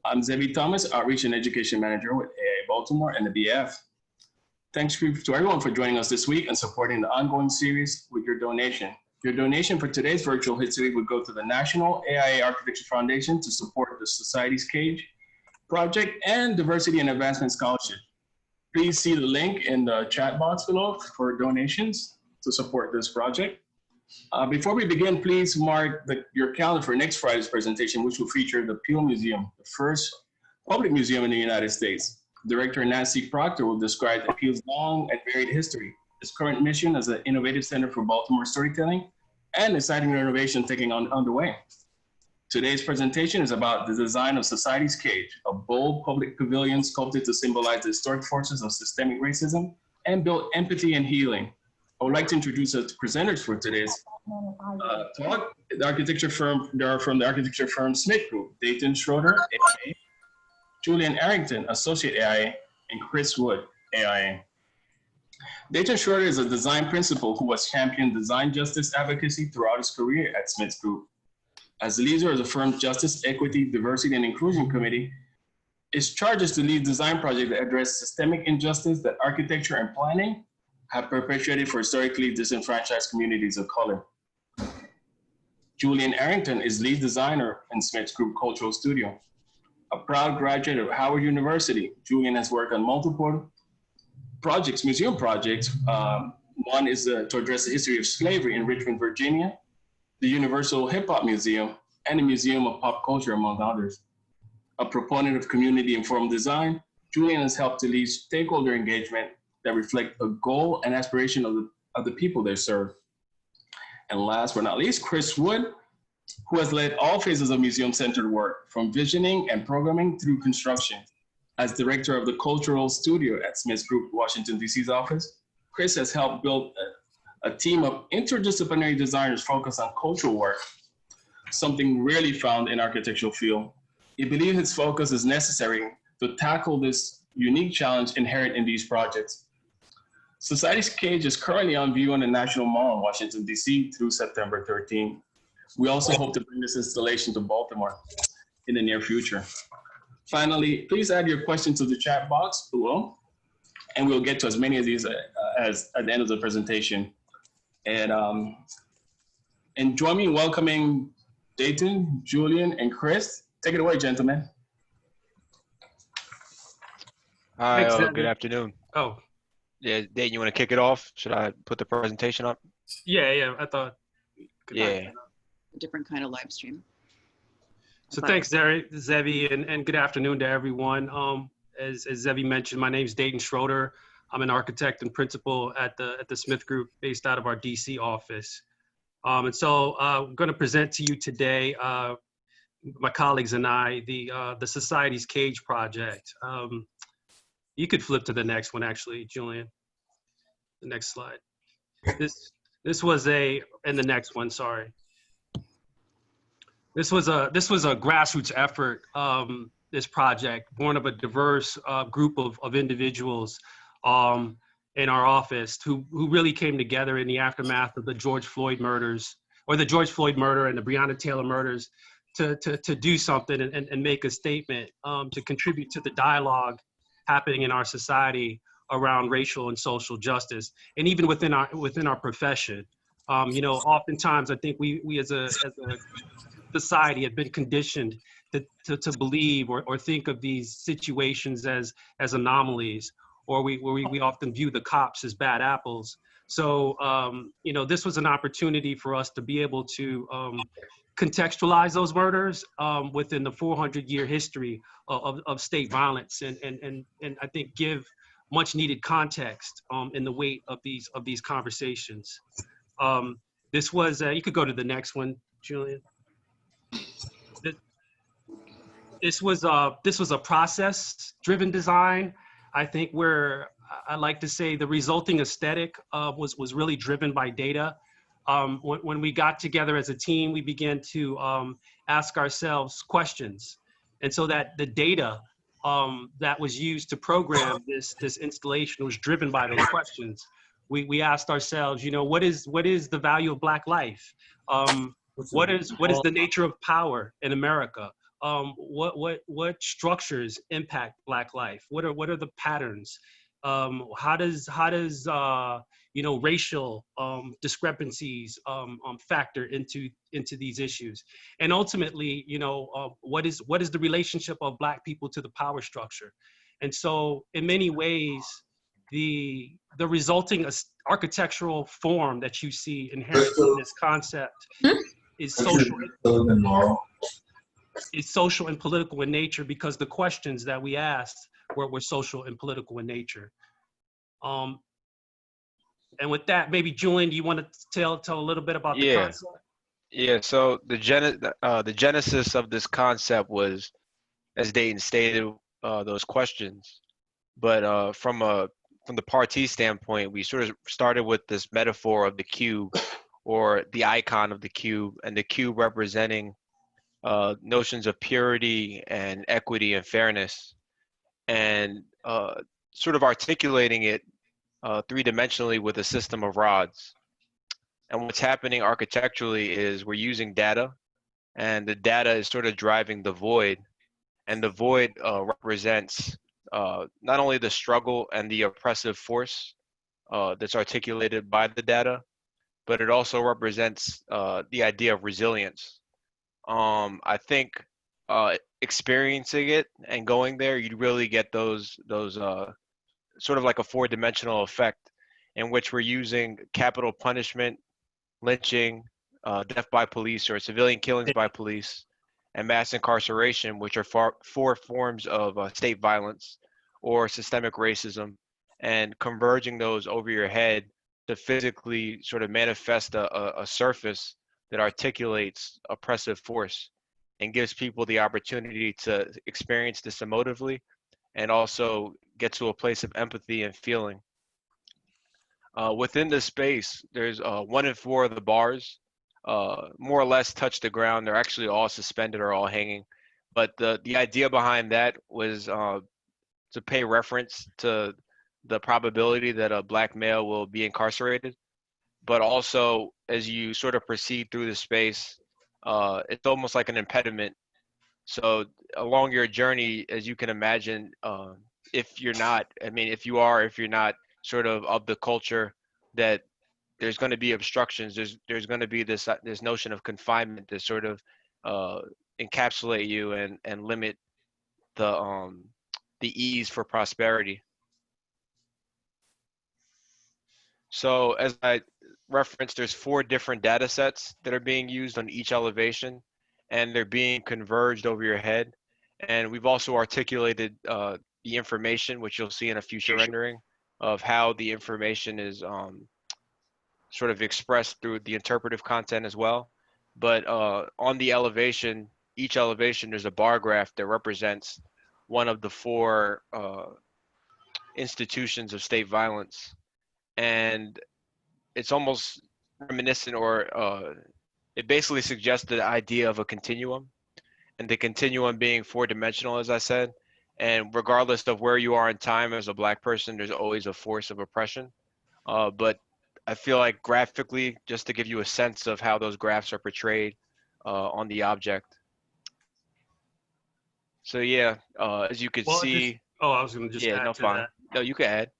I'm Zebby Thomas, Outreach and Education Manager with AA Baltimore and the BF. Thanks to everyone for joining us this week and supporting the ongoing series with your donation. Your donation for today's virtual history would go to the National AIA Architecture Foundation to support the Society's Cage project and Diversity and Advancement Scholarship. Please see the link in the chat box below for donations to support this project. Before we begin, please mark your calendar for next Friday's presentation, which will feature the Peel Museum, the first public museum in the United States. Director Nancy Proctor will describe the Peel's long and varied history, its current mission as an innovative center for Baltimore storytelling, and exciting renovation taking underway. Today's presentation is about the design of Society's Cage, a bold public pavilion sculpted to symbolize the historic forces of systemic racism and build empathy and healing. I would like to introduce the presenters for today's talk. They are from the architecture firm SmithGroup, Dayton Schroeder, AIA, Julian Arrington, Associate AIA, and Chris Wood, AIA. Dayton Schroeder is a design principal who has championed design justice advocacy throughout his career at SmithGroup. As the leader of the firm's Justice, Equity, Diversity, and Inclusion Committee, his charge is to lead design projects that address systemic injustice that architecture and planning have perpetuated for historically disenfranchised communities of color. Julian Arrington is lead designer in SmithGroup Cultural Studio. A proud graduate of Howard University, Julian has worked on multiple projects, museum projects. One is to address the history of slavery in Richmond, Virginia, the Universal Hip Hop Museum, and the Museum of Pop Culture, among others. A proponent of community-informed design, Julian has helped to lead stakeholder engagement that reflect a goal and aspiration of the people they serve. And last but not least, Chris Wood, who has led all phases of museum-centered work, from visioning and programming through construction. As director of the Cultural Studio at SmithGroup, Washington, D.C.'s office, Chris has helped build a team of interdisciplinary designers focused on cultural work, something rarely found in architectural field. He believes his focus is necessary to tackle this unique challenge inherent in these projects. Society's Cage is currently on view on the National Mall in Washington, D.C. through September 13. We also hope to bring this installation to Baltimore in the near future. Finally, please add your questions to the chat box below, and we'll get to as many of these as at the end of the presentation. And join me in welcoming Dayton, Julian, and Chris. Take it away, gentlemen. Hi, good afternoon. Oh. Yeah, Dayton, you want to kick it off? Should I put the presentation up? Yeah, I thought. Yeah. A different kind of live stream. So thanks, Zebby, and good afternoon to everyone. As Zebby mentioned, my name is Dayton Schroeder. I'm an architect and principal at the SmithGroup based out of our DC office. And so I'm going to present to you today, my colleagues and I, the Society's Cage project. You could flip to the next one, actually, Julian. The next slide. This was and the next one, sorry. This was a grassroots effort. This project, born of a diverse group of individuals in our office who really came together in the aftermath of the George Floyd murders, or the George Floyd murder and the Breonna Taylor murders, to do something and make a statement, to contribute to the dialogue happening in our society around racial and social justice, and even within our profession. Oftentimes I think we as a society have been conditioned to believe or think of these situations as anomalies, or we often view the cops as bad apples. So this was an opportunity for us to be able to contextualize those murders within the 400-year history of state violence, and I think give much needed context in the weight of these conversations. This was you could go to the next one, Julian. This was a process-driven design. I think where I like to say the resulting aesthetic was really driven by data. When we got together as a team, we began to ask ourselves questions. And so that the data that was used to program this installation was driven by those questions. We asked ourselves, what is the value of Black life? What is the nature of power in America? what structures impact Black life? What are the patterns? How does racial discrepancies factor into these issues? And ultimately, what is the relationship of Black people to the power structure? And so, in many ways, the resulting architectural form that you see inherent in this concept is social and political in nature, because the questions that we asked were social and political in nature. And with that, maybe Julian, do you want to tell a little bit about the concept? Yeah. So the genesis of this concept was, as Dayton stated, those questions. But from the party standpoint, we sort of started with this metaphor of the cube, or the icon of the cube, and the cube representing notions of purity and equity and fairness, and sort of articulating it three-dimensionally with a system of rods. And what's happening architecturally is we're using data, and the data is sort of driving the void, and the void represents not only the struggle and the oppressive force that's articulated by the data, but it also represents the idea of resilience. I think experiencing it and going there, you'd really get those sort of like a four-dimensional effect, in which we're using capital punishment, lynching, death by police or civilian killings by police, and mass incarceration, which are four forms of state violence or systemic racism, and converging those over your head to physically sort of manifest a surface that articulates oppressive force and gives people the opportunity to experience this emotively, and also get to a place of empathy and feeling. Within this space, there's 1 in 4 of the bars more or less touch the ground. They're actually all suspended or all hanging. But the idea behind that was to pay reference to the probability that a Black male will be incarcerated. But also, as you sort of proceed through the space, it's almost like an impediment. So along your journey, as you can imagine, if you're not sort of the culture, that there's going to be obstructions. There's going to be this notion of confinement that sort of encapsulate you and limit the ease for prosperity. So as I referenced, there's 4 different data sets that are being used on each elevation, and they're being converged over your head. And we've also articulated the information, which you'll see in a future rendering, of how the information is sort of expressed through the interpretive content as well. But on the elevation, each elevation, there's a bar graph that represents one of the 4 institutions of state violence. And it's almost reminiscent, or it basically suggests the idea of a continuum, and the continuum being 4-dimensional, as I said. And regardless of where you are in time as a Black person, there's always a force of oppression. But I feel like graphically, just to give you a sense of how those graphs are portrayed on the object. So yeah, as you could see. I was going to just add to that. No, you can add.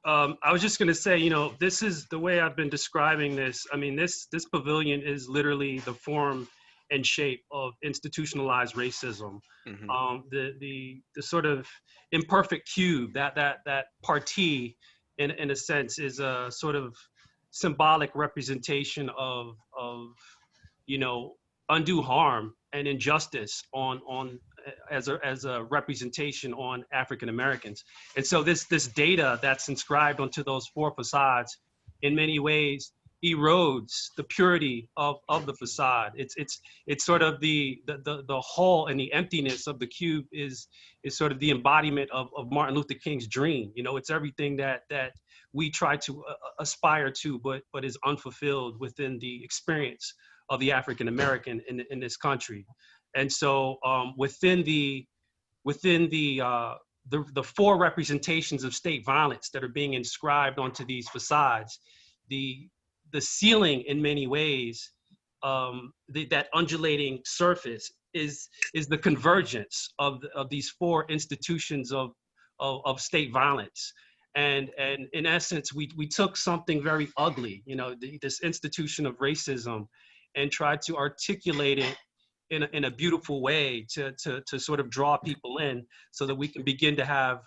I was just going to say, this is the way I've been describing this. I mean, this pavilion is literally the form and shape of institutionalized racism. Mm-hmm. The sort of imperfect cube, that party, in a sense, is a sort of symbolic representation of undue harm and injustice as a representation on African Americans. And so this data that's inscribed onto those 4 facades in many ways erodes the purity of the facade. It's sort of the hole and the emptiness of the cube is sort of the embodiment of Martin Luther King's dream. It's everything that we try to aspire to, but is unfulfilled within the experience of the African American in this country. And so within the 4 representations of state violence that are being inscribed onto these facades, the ceiling in many ways, that undulating surface is the convergence of these four institutions of state violence. And in essence, we took something very ugly, you know, this institution of racism, and tried to articulate it in a beautiful way to sort of draw people in, so that we can begin to have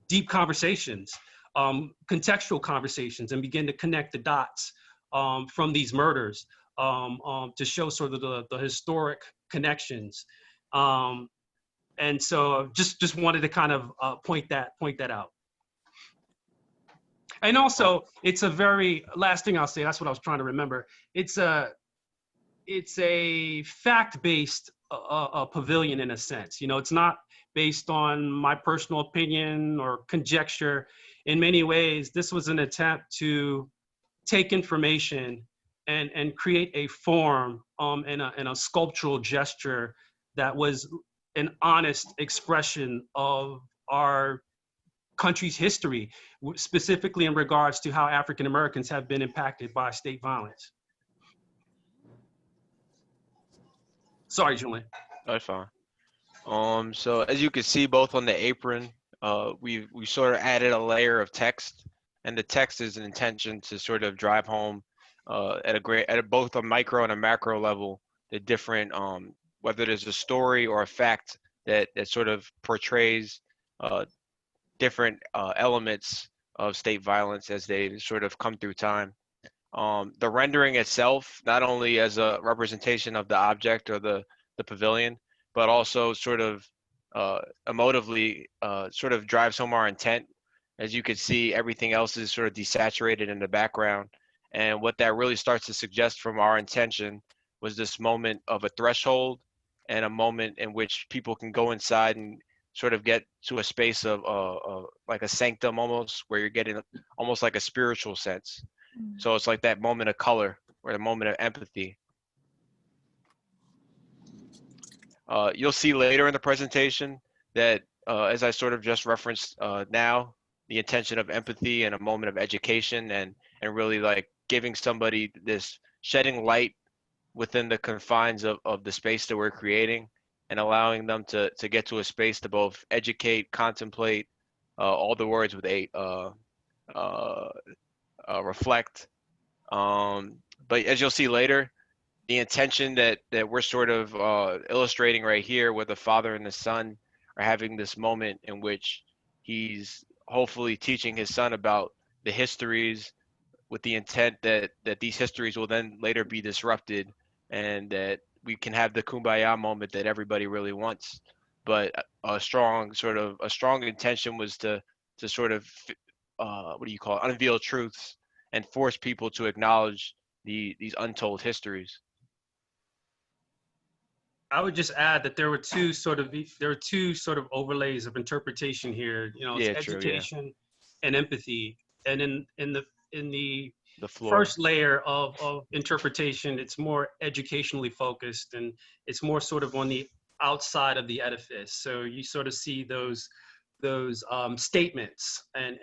deep conversations, contextual conversations, and begin to connect the dots from these murders, to show sort of the historic connections. And so just wanted to kind of point that out. And also, it's a very, last thing I'll say, that's what I was trying to remember. It's a fact-based pavilion in a sense. You know, it's not based on my personal opinion or conjecture. In many ways, this was an attempt to take information and create a form and a sculptural gesture that was an honest expression of our country's history, specifically in regards to how African Americans have been impacted by state violence. Sorry, Julian. That's fine. So as you can see, both on the apron, we sort of added a layer of text, and the text is an intention to sort of drive home at both a micro and a macro level the different, whether there's a story or a fact that sort of portrays different elements of state violence as they sort of come through time. The rendering itself, not only as a representation of the object or the pavilion, but also sort of emotively sort of drives home our intent. As you can see, everything else is sort of desaturated in the background. And what that really starts to suggest from our intention was this moment of a threshold, and a moment in which people can go inside and sort of get to a space of like a sanctum almost, where you're getting almost like a spiritual sense. So it's like that moment of color, or the moment of empathy. You'll see later in the presentation that, as I sort of just referenced now, the intention of empathy and a moment of education, and really like giving somebody this, shedding light within the confines of the space that we're creating, and allowing them to get to a space to both educate, contemplate, all the words with eight, reflect. But as you'll see later, the intention that we're sort of illustrating right here, where the father and the son are having this moment in which he's hopefully teaching his son about the histories, with the intent that these histories will then later be disrupted, and that we can have the kumbaya moment that everybody really wants. But a strong intention was to sort of what do you call it, unveil truths and force people to acknowledge these untold histories. I would just add that there were two sort of overlays of interpretation here. You know, it's education and empathy. And in the first layer of interpretation, it's more educationally focused, and it's more sort of on the outside of the edifice. So you sort of see those statements, and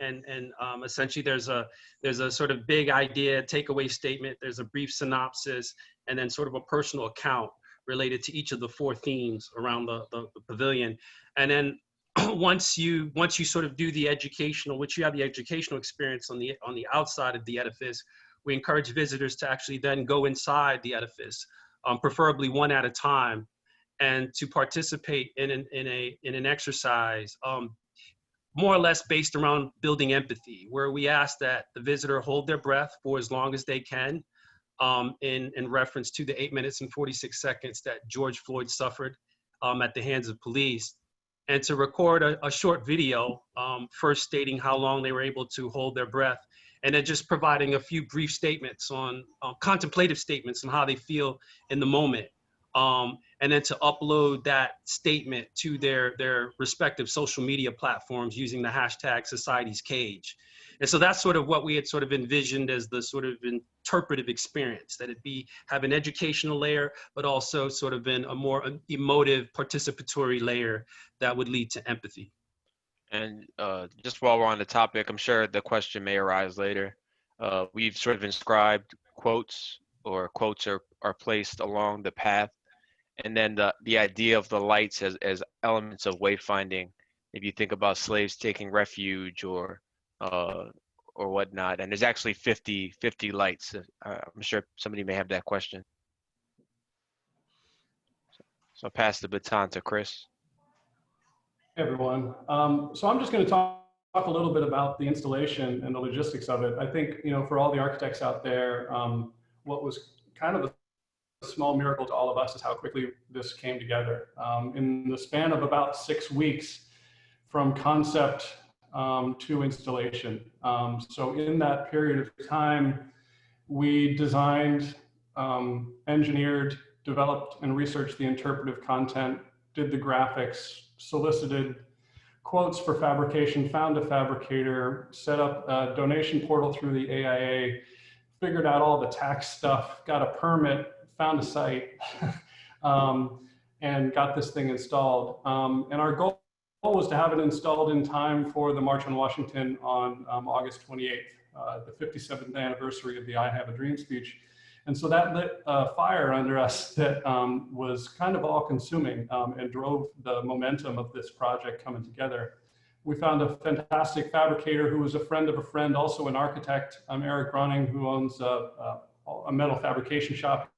essentially there's a sort of big idea takeaway statement. There's a brief synopsis, and then sort of a personal account related to each of the four themes around the pavilion. And then once you sort of do the educational, which you have the educational experience on the outside of the edifice, we encourage visitors to actually then go inside the edifice, preferably one at a time, and to participate in an exercise more or less based around building empathy, where we ask that the visitor hold their breath for as long as they can, in reference to the 8 minutes and 46 seconds that George Floyd suffered at the hands of police, and to record a short video, first stating how long they were able to hold their breath, and then just providing a few brief statements on contemplative statements on how they feel in the moment. And then to upload that statement to their respective social media platforms using the hashtag Society's Cage. And so that's sort of what we had sort of envisioned as the sort of interpretive experience, that it have an educational layer, but also sort of in a more emotive, participatory layer that would lead to empathy. And just while we're on the topic, I'm sure the question may arise later. We've sort of inscribed quotes, or quotes are placed along the path. And then the idea of the lights as elements of wayfinding. If you think about slaves taking refuge or whatnot, and there's actually 50 lights. I'm sure somebody may have that question. So I'll pass the baton to Chris. Hey everyone. So I'm just going to talk a little bit about the installation and the logistics of it. I think, you know, for all the architects out there, what was kind of a small miracle to all of us is how quickly this came together. In the span of about 6 weeks from concept to installation. So in that period of time, we designed, engineered, developed and researched the interpretive content, did the graphics, solicited quotes for fabrication, found a fabricator, set up a donation portal through the AIA, figured out all the tax stuff, got a permit, found a site, and got this thing installed. And our goal was to have it installed in time for the March on Washington on August 28th, the 57th anniversary of the I Have a Dream speech. And so that lit a fire under us that was kind of all consuming and drove the momentum of this project coming together. We found a fantastic fabricator who was a friend of a friend, also an architect, Eric Ronning, who owns a metal fabrication shop.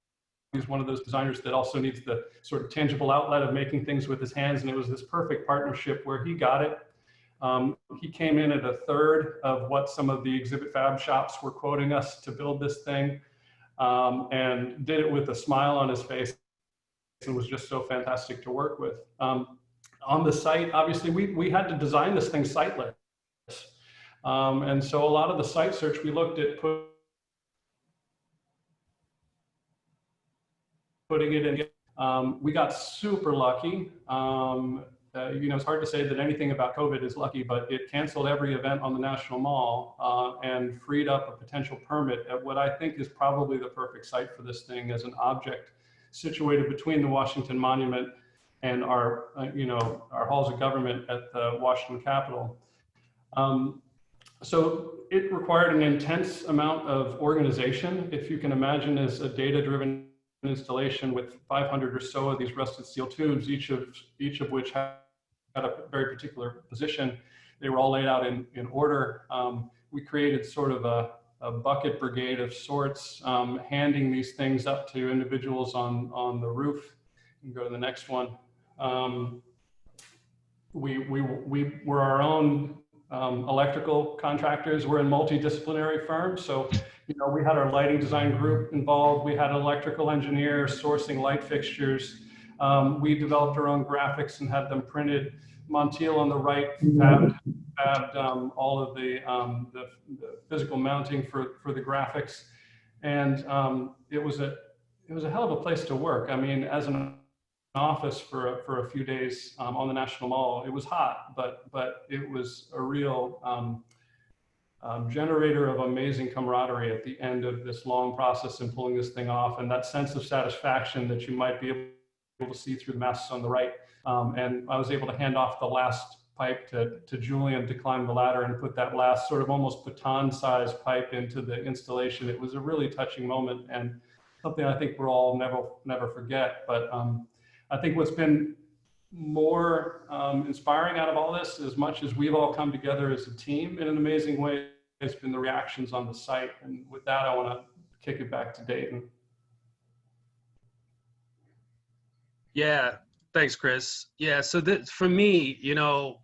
He's one of those designers that also needs the sort of tangible outlet of making things with his hands. And it was this perfect partnership where he got it. He came in at a third of what some of the exhibit fab shops were quoting us to build this thing. And did it with a smile on his face. It was just so fantastic to work with. On the site, obviously, we had to design this thing siteless. And so a lot of the site search, we looked at putting it in. We got super lucky. You know, it's hard to say that anything about COVID is lucky, but it canceled every event on the National Mall and freed up a potential permit at what I think is probably the perfect site for this thing as an object situated between the Washington Monument and our, you know, our halls of government at the Washington Capitol. So it required an intense amount of organization. If you can imagine, as a data-driven installation with 500 or so of these rusted steel tubes, each of which had a very particular position. They were all laid out in order. We created sort of a bucket brigade of sorts, handing these things up to individuals on the roof. You can go to the next one. We were our own electrical contractors. We're a multidisciplinary firm, so you know, we had our lighting design group involved. We had an electrical engineer sourcing light fixtures. We developed our own graphics and had them printed. Montiel on the right fabbed all of the physical mounting for the graphics, and it was a hell of a place to work. I mean, as an office for a few days on the National Mall, it was hot, but it was a real generator of amazing camaraderie at the end of this long process in pulling this thing off, and that sense of satisfaction that you might be able to see through the masks on the right. And I was able to hand off the last pipe to Julian to climb the ladder and put that last sort of almost baton-sized pipe into the installation. It was a really touching moment and something I think we'll all never forget. But I think what's been more inspiring out of all this, as much as we've all come together as a team in an amazing way, has been the reactions on the site. And with that, I want to kick it back to Dayton. Yeah, thanks, Chris. Yeah, so for me, you know,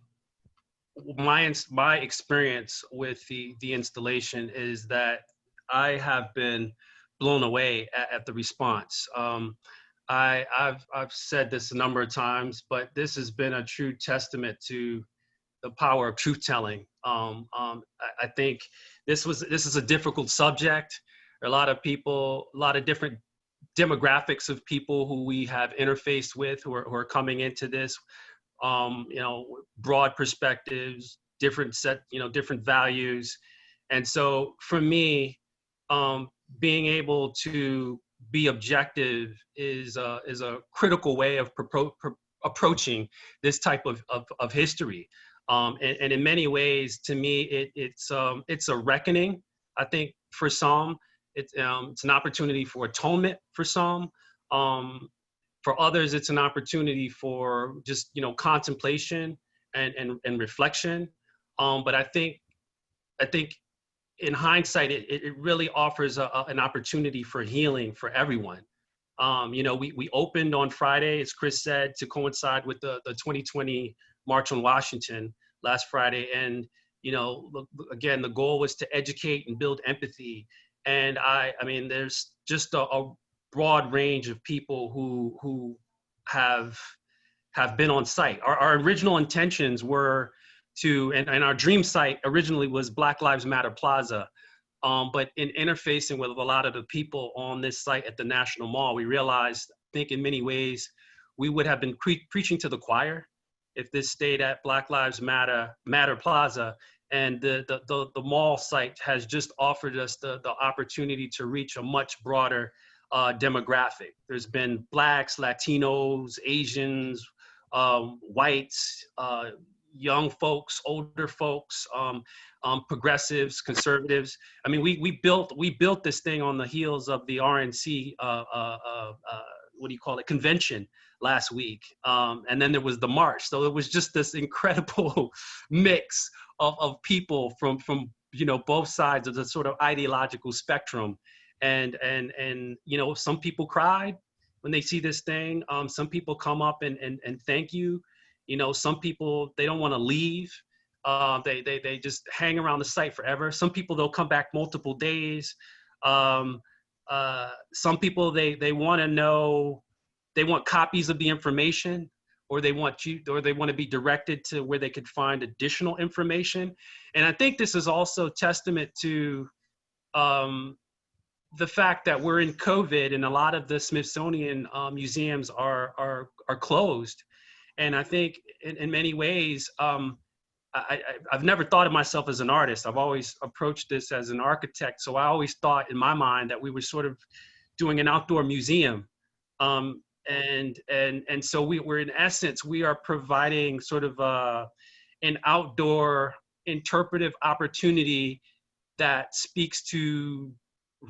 my experience with the installation is that I have been blown away at the response. I've said this a number of times, but this has been a true testament to the power of truth telling. I think this is a difficult subject. There are a lot of people, a lot of different demographics of people who we have interfaced with who are coming into this, you know, broad perspectives, different values. And so for me, being able to be objective is a critical way of approaching this type of history. And in many ways, to me, it's a reckoning, I think, for some. It's an opportunity for atonement for some. For others, it's an opportunity for just, you know, contemplation and reflection. But I think in hindsight, it really offers an opportunity for healing for everyone. You know, we opened on Friday, as Chris said, to coincide with the 2020 March on Washington last Friday. And, you know, again, the goal was to educate and build empathy. And I mean, there's just a broad range of people who have been on site. Our original intentions were to, and our dream site originally was Black Lives Matter Plaza. But in interfacing with a lot of the people on this site at the National Mall, we realized, I think in many ways, we would have been preaching to the choir if this stayed at Black Lives Matter Plaza. And the mall site has just offered us the opportunity to reach a much broader demographic. There's been Blacks, Latinos, Asians, whites, young folks, older folks, progressives, conservatives. I mean, we built this thing on the heels of the RNC, what do you call it, convention last week. And then there was the march. So it was just this incredible mix of people from, you know, both sides of the sort of ideological spectrum. And you know, some people cried when they see this thing. Some people come up and thank you. You know, some people, they don't want to leave. They just hang around the site forever. Some people, they'll come back multiple days. Some people, they want to know, they want copies of the information, or they want to be directed to where they could find additional information. And I think this is also testament to the fact that we're in COVID and a lot of the Smithsonian museums are closed. And I think in many ways, I've never thought of myself as an artist. I've always approached this as an architect. So I always thought in my mind that we were sort of doing an outdoor museum. And so we're in essence, we are providing sort of an outdoor interpretive opportunity that speaks to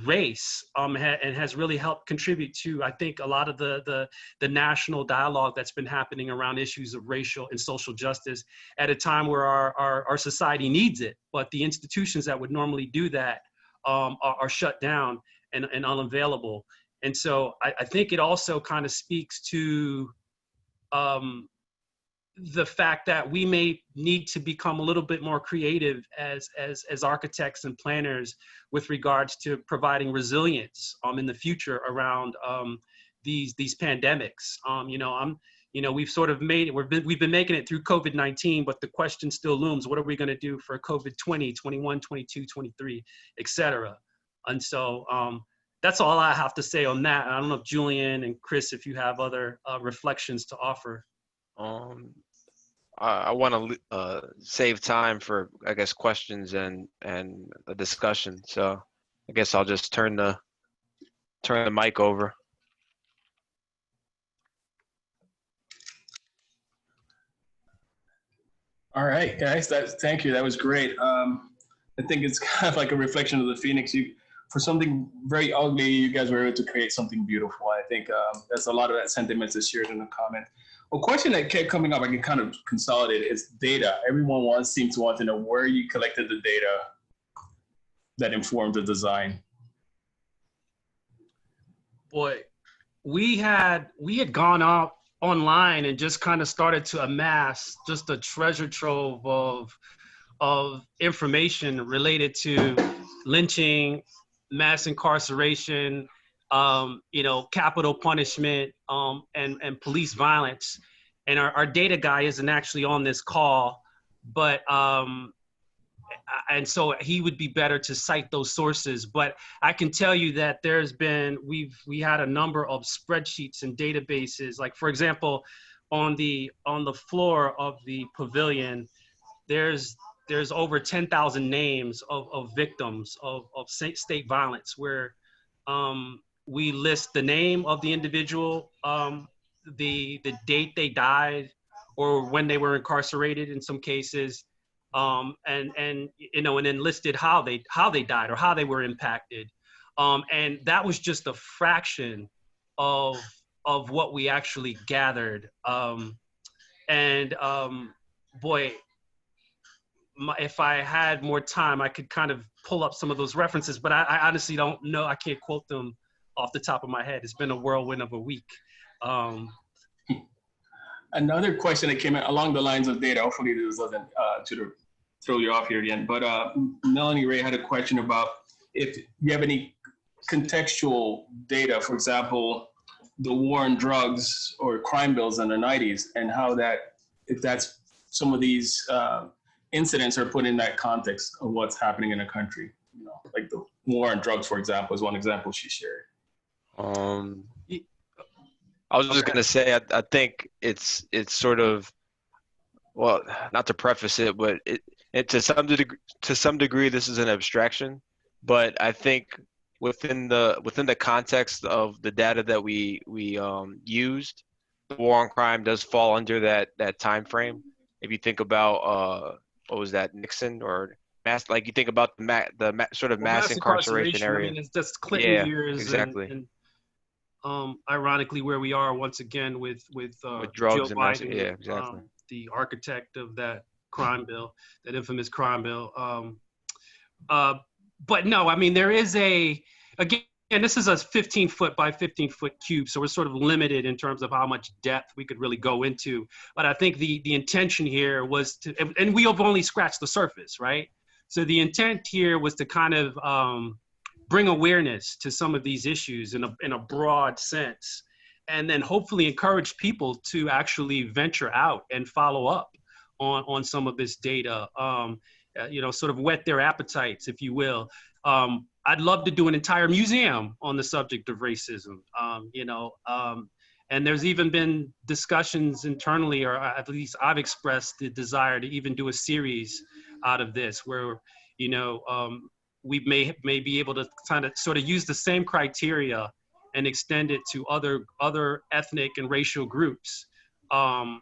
race and has really helped contribute to, I think, a lot of the national dialogue that's been happening around issues of racial and social justice at a time where our society needs it, but the institutions that would normally do that are shut down and unavailable. And so I think it also kind of speaks to the fact that we may need to become a little bit more creative as architects and planners with regards to providing resilience in the future around these pandemics. We've sort of we've been making it through COVID-19, but the question still looms: what are we going to do for COVID 20, 21, 22, 23, et cetera? And so that's all I have to say on that. I don't know if Julian and Chris, if you have other reflections to offer. I want to save time for, I guess, questions and a discussion. So I guess I'll just turn the mic over. All right, guys. Thank you. That was great. I think it's kind of like a reflection of the Phoenix. For something very ugly, you guys were able to create something beautiful. I think that's a lot of that sentiment is shared in the comment. A question that kept coming up, I can kind of consolidate it, is data. Everyone seems to want to know where you collected the data that informed the design. Boy, we had gone up online and just kind of started to amass just a treasure trove of information related to lynching, mass incarceration, capital punishment, and police violence. And our data guy isn't actually on this call, but and so he would be better to cite those sources. But I can tell you that we had a number of spreadsheets and databases. Like, for example, on the floor of the Pavilion, there's over 10,000 names of victims of state violence, where we list the name of the individual, the date they died, or when they were incarcerated in some cases, and then listed how they died or how they were impacted. And that was just a fraction of what we actually gathered. Boy, if I had more time, I could kind of pull up some of those references, but I honestly don't know. I can't quote them off the top of my head. It's been a whirlwind of a week. Another question that came in along the lines of data, hopefully this doesn't throw you off here again, but Melanie Ray had a question about if you have any contextual data, for example, the war on drugs or crime bills in the 90s, and how that, if that's some of these incidents are put in that context of what's happening in a country. You know, like the war on drugs, for example, is one example she shared. I was just gonna say, I think it's sort of, well, not to preface it, but it to some degree this is an abstraction, but I think within the context of the data that we used, the war on crime does fall under that time frame. If you think about what was that, Nixon or mass, like you think about the sort of mass incarceration area. I mean, it's just Clinton years, exactly. and ironically, where we are once again with drugs Joe and mass, Biden, yeah, exactly. The architect of that crime bill, that infamous crime bill. But no, I mean, there is again, this is a 15-foot by 15-foot cube, so we're sort of limited in terms of how much depth we could really go into. But I think the intention here was to, and we have only scratched the surface, right? So the intent here was to kind of bring awareness to some of these issues in a broad sense, and then hopefully encourage people to actually venture out and follow up on some of this data, sort of whet their appetites, if you will. I'd love to do an entire museum on the subject of racism, and there's even been discussions internally, or at least I've expressed the desire to even do a series out of this where, we may be able to kind of sort of use the same criteria and extend it to other ethnic and racial groups, and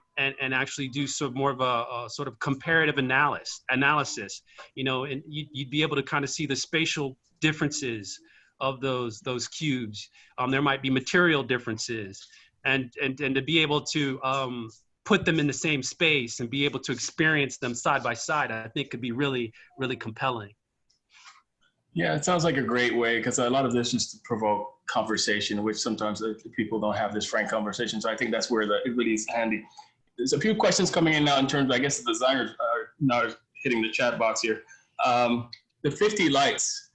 actually do some more of a sort of comparative analysis, and you'd be able to kind of see the spatial differences of those cubes. There might be material differences, and to be able to put them in the same space and be able to experience them side by side, I think could be really, really compelling. Yeah, it sounds like a great way, because a lot of this is to provoke conversation, which sometimes people don't have this frank conversation. So I think that's where it really is handy. There's a few questions coming in now in terms of, I guess the designers are now hitting the chat box here. The 50 lights,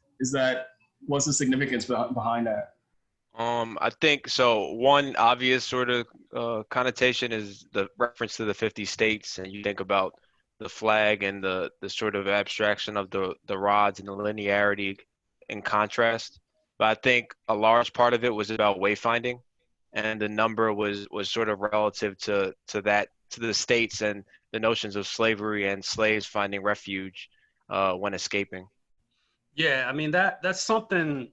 what's the significance behind that? I think so. One obvious sort of connotation is the reference to the 50 states, and you think about the flag and the sort of abstraction of the rods and the linearity in contrast. But I think a large part of it was about wayfinding, and the number was sort of relative to the states and the notions of slavery and slaves finding refuge when escaping. Yeah, I mean that's something.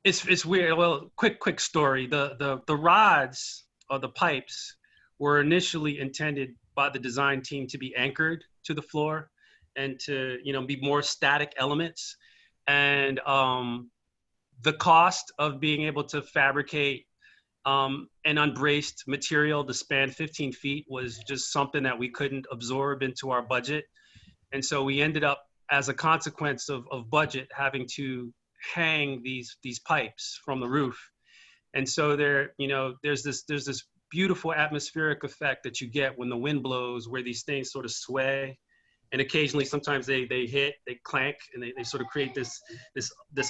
It's weird. Well, quick story. The rods or the pipes were initially intended by the design team to be anchored to the floor and to, be more static elements. And the cost of being able to fabricate an unbraced material to span 15 feet was just something that we couldn't absorb into our budget. And so we ended up, as a consequence of budget, having to hang these pipes from the roof. And so there's this beautiful atmospheric effect that you get when the wind blows, where these things sort of sway, and occasionally sometimes they hit, they clank, and they sort of create this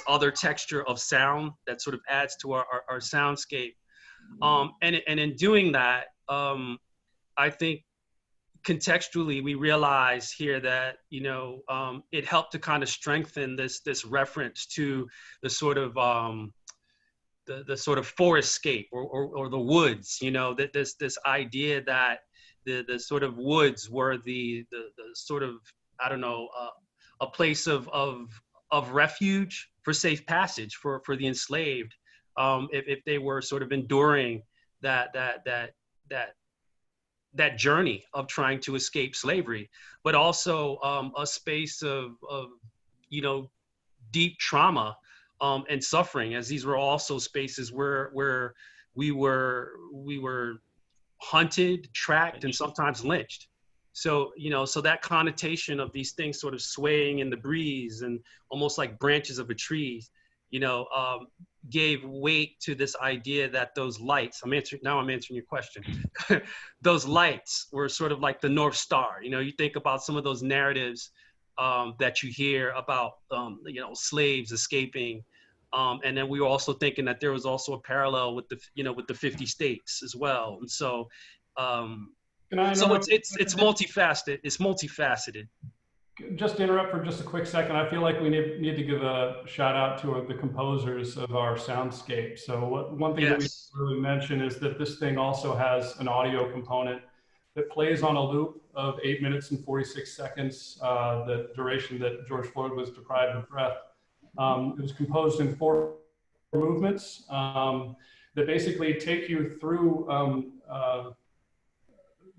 other texture of sound that sort of adds to our soundscape. And in doing that, I think contextually we realize here that it helped to kind of strengthen this reference to the sort of the sort of forestscape or the woods, that this idea that the sort of woods were the sort of, I don't know, a place of refuge for safe passage for the enslaved, if they were sort of enduring that journey of trying to escape slavery, but also a space of deep trauma and suffering, as these were also spaces where we were hunted, tracked, and sometimes lynched. So, so that connotation of these things sort of swaying in the breeze and almost like branches of a tree, gave weight to this idea that those lights, I'm answering your question. Those lights were sort of like the North Star. You think about some of those narratives that you hear about, slaves escaping. And then we were also thinking that there was also a parallel with the 50 states as well. And so, it's multifaceted. It's multifaceted. Just to interrupt for just a quick second, I feel like we need to give a shout out to the composers of our soundscape. So one thing that we really mention is that this thing also has an audio component that plays on a loop of 8 minutes and 46 seconds, the duration that George Floyd was deprived of breath. It was composed in 4 movements that basically take you through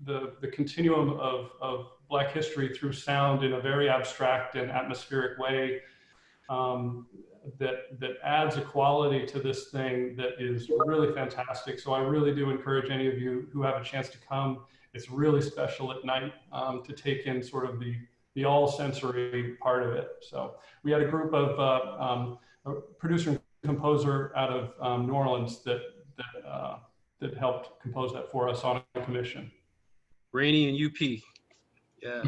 the continuum of Black history through sound in a very abstract and atmospheric way that adds a quality to this thing that is really fantastic. So I really do encourage any of you who have a chance to come. It's really special at night to take in sort of the all sensory part of it. So we had a group of a producer and composer out of New Orleans that helped compose that for us on a commission. Rainey and UP. Yeah.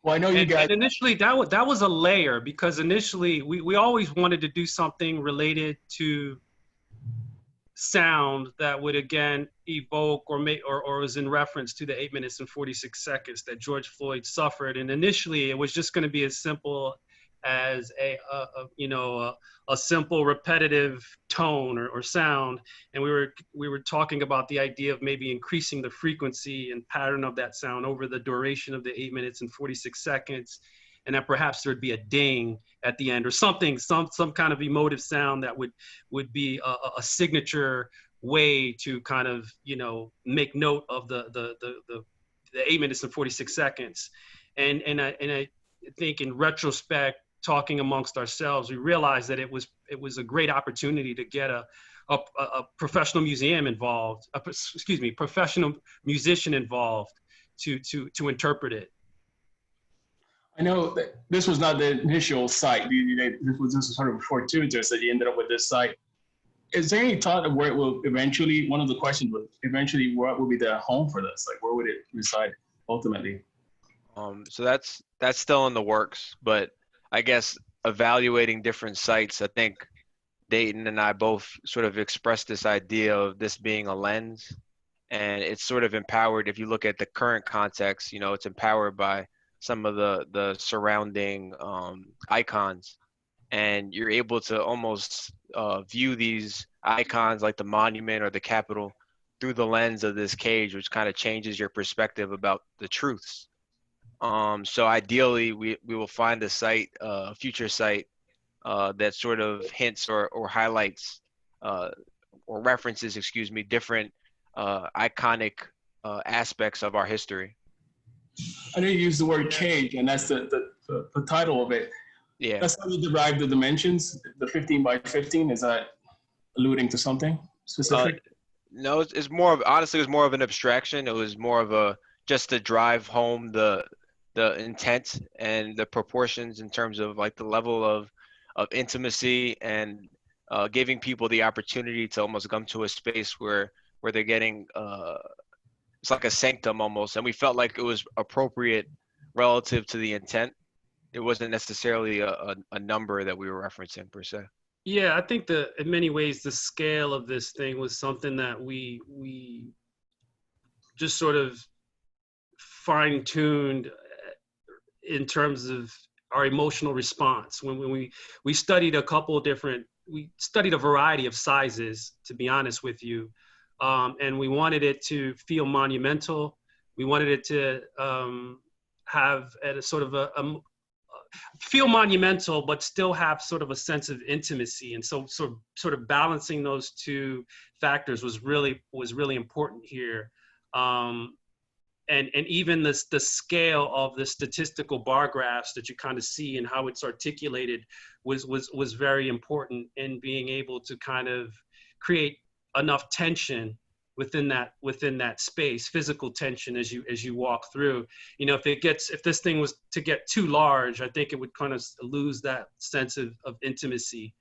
Well, I know you guys. And initially, that was a layer, because initially we always wanted to do something related to sound that would again evoke or was in reference to the 8 minutes and 46 seconds that George Floyd suffered. And initially, it was just going to be as simple as a simple repetitive tone or sound. And we were talking about the idea of maybe increasing the frequency and pattern of that sound over the duration of the 8 minutes and 46 seconds. And that perhaps there'd be a ding at the end or something, some kind of emotive sound that would be a signature way to kind of, make note of the 8 minutes and 46 seconds. And I think in retrospect, talking amongst ourselves, we realized that it was a great opportunity to get a professional museum involved, professional musician involved to interpret it. I know that this was not the initial site. This was sort of fortuitous that you ended up with this site. Is there any thought of where it will eventually, one of the questions was eventually what will be the home for this? Like where would it reside ultimately? So that's still in the works, but I guess evaluating different sites, I think Dayton and I both sort of expressed this idea of this being a lens, and it's sort of empowered. If you look at the current context, it's empowered by some of the surrounding icons, and you're able to almost view these icons like the monument or the Capitol through the lens of this cage, which kind of changes your perspective about the truths. So ideally, we will find a site, a future site that sort of hints or highlights or references, different iconic aspects of our history. I know you use the word cage, and that's the title of it. Yeah. That's how you derive the dimensions. The 15 by 15, is that alluding to something specific? No, it's more of, honestly, it was more of an abstraction. It was more of just to drive home the intent and the proportions in terms of like the level of intimacy and giving people the opportunity to almost come to a space where they're getting it's like a sanctum almost, and we felt like it was appropriate relative to the intent. It wasn't necessarily a number that we were referencing per se. Yeah, I think in many ways the scale of this thing was something that we just sort of fine-tuned in terms of our emotional response. When we studied we studied a variety of sizes, to be honest with you. And we wanted it to feel monumental. We wanted it to have a sort of feel monumental, but still have sort of a sense of intimacy. And so sort of balancing those two factors was really important here. and even the scale of the statistical bar graphs that you kind of see and how it's articulated was very important in being able to kind of create enough tension within that space, physical tension as you walk through. You know, if this thing was to get too large, I think it would kind of lose that sense of intimacy.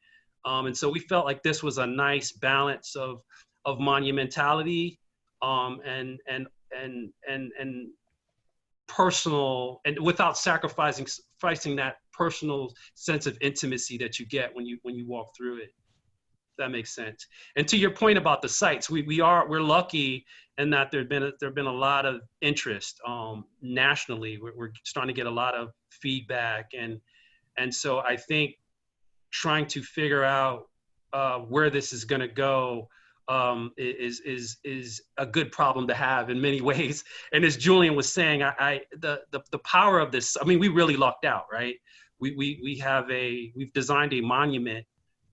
And so we felt like this was a nice balance of monumentality and personal, and without sacrificing that personal sense of intimacy that you get when you walk through it. If that makes sense. And to your point about the sites, we're lucky in that there've been a lot of interest nationally. We're starting to get a lot of feedback, and so I think trying to figure out where this is going to go is a good problem to have in many ways. And as Julian was saying, the power of this, I mean, we really lucked out, right? We've designed a monument,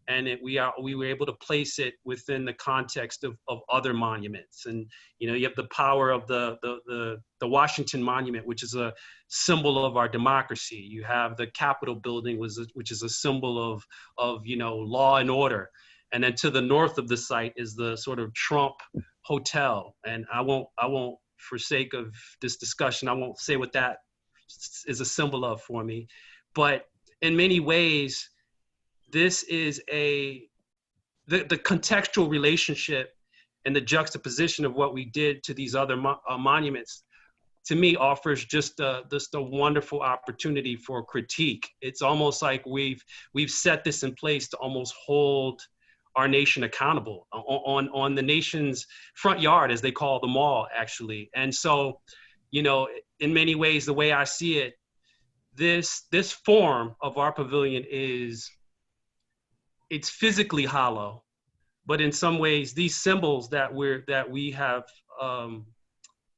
and we were able to place it within the context of other monuments. And you know, you have the power of the Washington Monument, which is a symbol of our democracy. You have the Capitol building, which is a symbol of you know, law and order. And then to the north of the site is the sort of Trump Hotel. And I won't, for sake of this discussion, I won't say what that is a symbol of for me. But in many ways, this is the contextual relationship and the juxtaposition of what we did to these other monuments, to me, offers just a wonderful opportunity for critique. It's almost like we've set this in place to almost hold our nation accountable on the nation's front yard, as they call the mall, actually. And so, you know, in many ways, the way I see it, this form of our pavilion it's physically hollow, but in some ways, these symbols that we have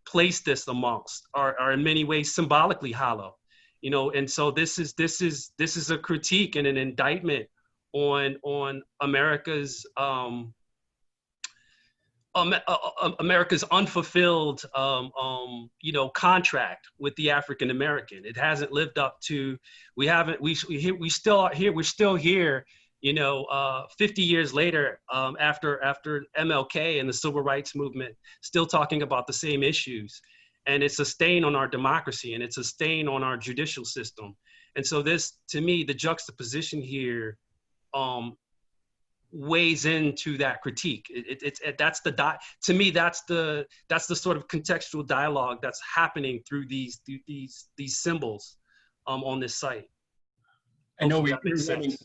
placed this amongst are in many ways symbolically hollow, you know. And so this is a critique and an indictment on America's America's unfulfilled you know, contract with the African American. It hasn't lived up to. We're still here, you know, 50 years later, after MLK and the Civil Rights Movement, still talking about the same issues. And it's a stain on our democracy, and it's a stain on our judicial system. And so this, to me, the juxtaposition here weighs into that critique. To me, that's the sort of contextual dialogue that's happening through these symbols on this site. I know we're running,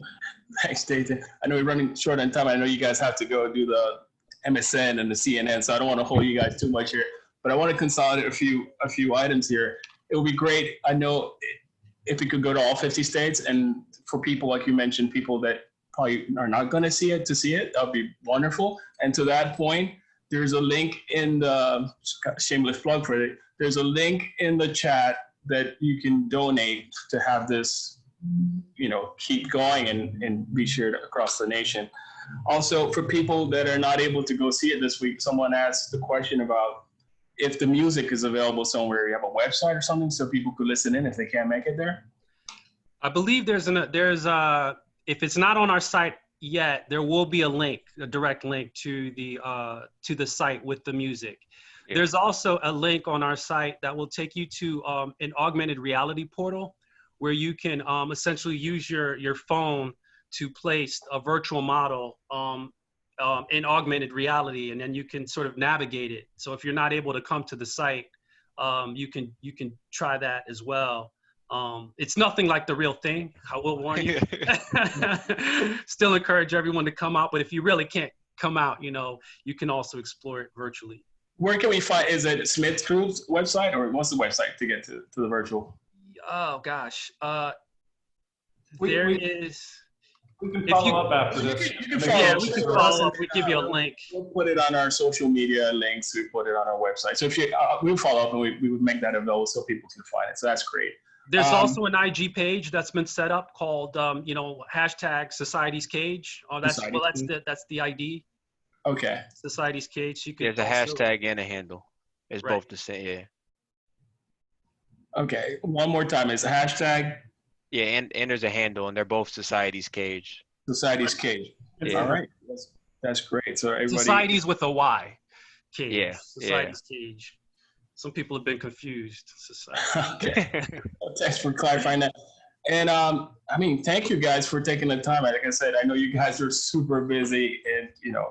thanks, Dayton. I know we're running short on time. I know you guys have to go do the MSN and the CNN, so I don't want to hold you guys too much here, but I want to consolidate a few items here. It would be great. I know if we could go to all 50 states, and for people, like you mentioned, people that probably are not going to see it, that would be wonderful. And to that point, there's a link in the, shameless plug for it, there's a link in the chat that you can donate to have this, you know, keep going and be shared across the nation. Also, for people that are not able to go see it this week, someone asked the question about if the music is available somewhere. You have a website or something so people could listen in if they can't make it there? I believe there's if it's not on our site yet, there will be a link, a direct link to the site with the music. Yeah. There's also a link on our site that will take you to an augmented reality portal, where you can essentially use your phone to place a virtual model in augmented reality, and then you can sort of navigate it. So if you're not able to come to the site, you can try that as well. It's nothing like the real thing, I will warn you. Still encourage everyone to come out, but if you really can't come out, you know, you can also explore it virtually. Where can we find, is it SmithGroup's website, or what's the website to get to the virtual? Oh gosh, We can follow up after this. You can follow up. We can follow up. We give you a link. We'll put it on our social media links. We put it on our website. So if you, we'll follow up and we would make that available so people can find it. So that's great. There's also an IG page that's been set up called, you know, hashtag Society's Cage. Oh, that's the ID. Okay. Society's Cage. You can There's a hashtag and a handle. It's both the same. Yeah. Okay, one more time. It's hashtag Yeah, and there's a handle, and they're both Society's Cage. Society's Cage. Yeah. All right, that's great. So everybody, Societies with a Y. Cage. Yeah, Society's Cage. Some people have been confused. Society. okay. Thanks for clarifying that. And I mean, thank you guys for taking the time. Like I said, I know you guys are super busy, and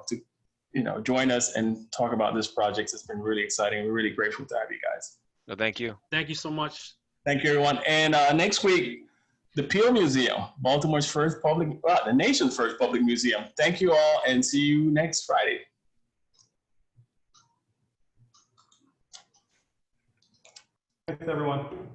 to join us and talk about this project. It's been really exciting. We're really grateful to have you guys. No, thank you. Thank you so much. Thank you, everyone. And next week, the Peel Museum, Baltimore's first the nation's first public museum. Thank you all, and see you next Friday. Thanks, everyone.